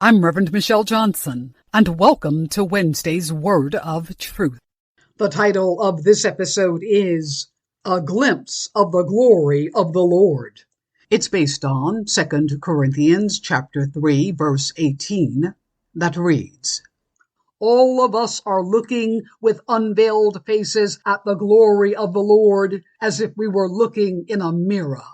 I'm Reverend Michelle Johnson, and welcome to Wednesday's Word of Truth. The title of this episode is A Glimpse of the Glory of the Lord. It's based on 2 Corinthians chapter 3, verse 18, that reads, All of us are looking with unveiled faces at the glory of the Lord as if we were looking in a mirror.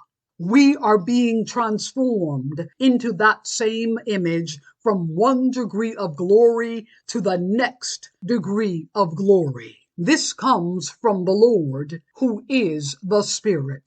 We are being transformed into that same image from one degree of glory to the next degree of glory. This comes from the Lord, who is the Spirit.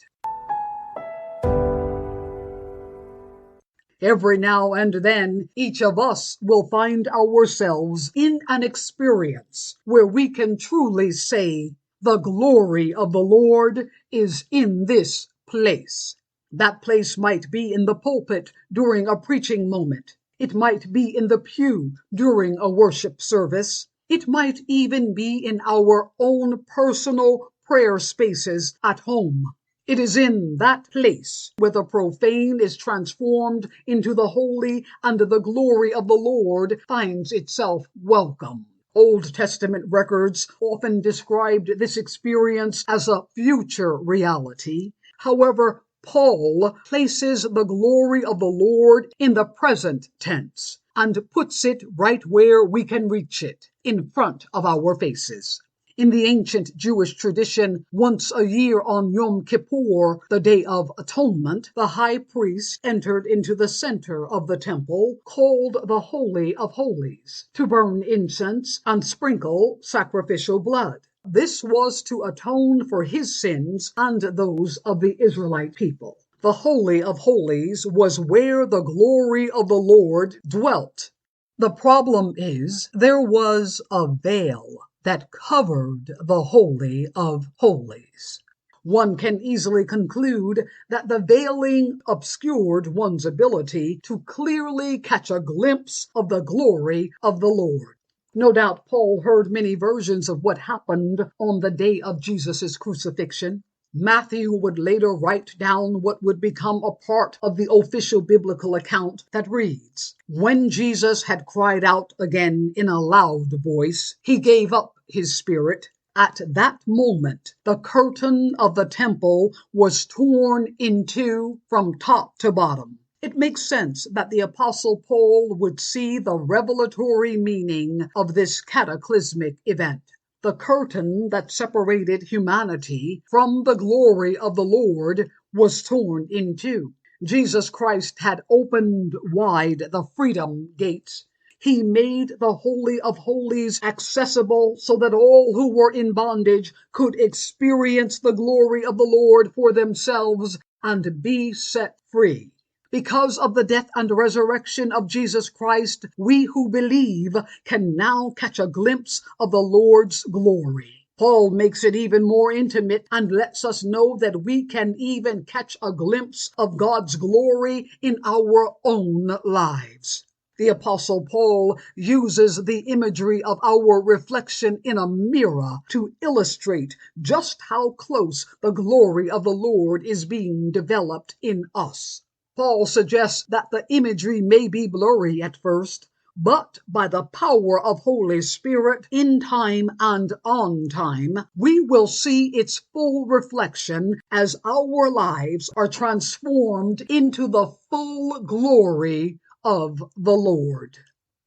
Every now and then, each of us will find ourselves in an experience where we can truly say, the glory of the Lord is in this place. That place might be in the pulpit during a preaching moment. It might be in the pew during a worship service. It might even be in our own personal prayer spaces at home. It is in that place where the profane is transformed into the holy and the glory of the Lord finds itself welcome. Old Testament records often described this experience as a future reality. However, Paul places the glory of the Lord in the present tense and puts it right where we can reach it, in front of our faces. In the ancient Jewish tradition, once a year on Yom Kippur, the Day of Atonement, the high priest entered into the center of the temple, called the Holy of Holies, to burn incense and sprinkle sacrificial blood. This was to atone for his sins and those of the Israelite people. The Holy of Holies was where the glory of the Lord dwelt. The problem is, there was a veil that covered the Holy of Holies. One can easily conclude that the veiling obscured one's ability to clearly catch a glimpse of the glory of the Lord. No doubt Paul heard many versions of what happened on the day of Jesus' crucifixion. Matthew would later write down what would become a part of the official biblical account that reads, When Jesus had cried out again in a loud voice, he gave up his spirit. At that moment, the curtain of the temple was torn in two from top to bottom. It makes sense that the Apostle Paul would see the revelatory meaning of this cataclysmic event. The curtain that separated humanity from the glory of the Lord was torn in two. Jesus Christ had opened wide the freedom gates. He made the Holy of Holies accessible so that all who were in bondage could experience the glory of the Lord for themselves and be set free. Because of the death and resurrection of Jesus Christ, we who believe can now catch a glimpse of the Lord's glory. Paul makes it even more intimate and lets us know that we can even catch a glimpse of God's glory in our own lives. The Apostle Paul uses the imagery of our reflection in a mirror to illustrate just how close the glory of the Lord is being developed in us. Paul suggests that the imagery may be blurry at first, but by the power of Holy Spirit in time and on time, we will see its full reflection as our lives are transformed into the full glory of the Lord.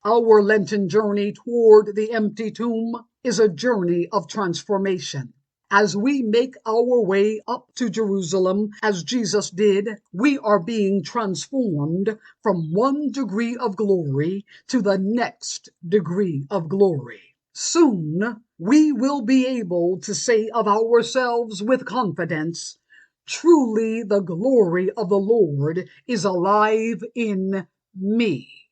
Our Lenten journey toward the empty tomb is a journey of transformation. As we make our way up to Jerusalem, as Jesus did, we are being transformed from one degree of glory to the next degree of glory. Soon, we will be able to say of ourselves with confidence, truly the glory of the Lord is alive in me.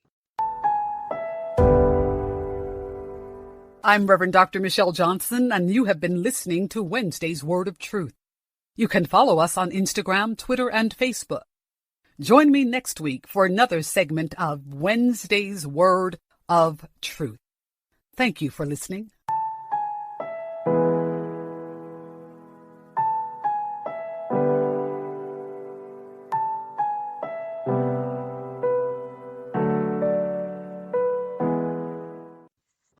I'm Reverend Dr. Michelle Johnson, and you have been listening to Wednesday's Word of Truth. You can follow us on Instagram, Twitter, and Facebook. Join me next week for another segment of Wednesday's Word of Truth. Thank you for listening.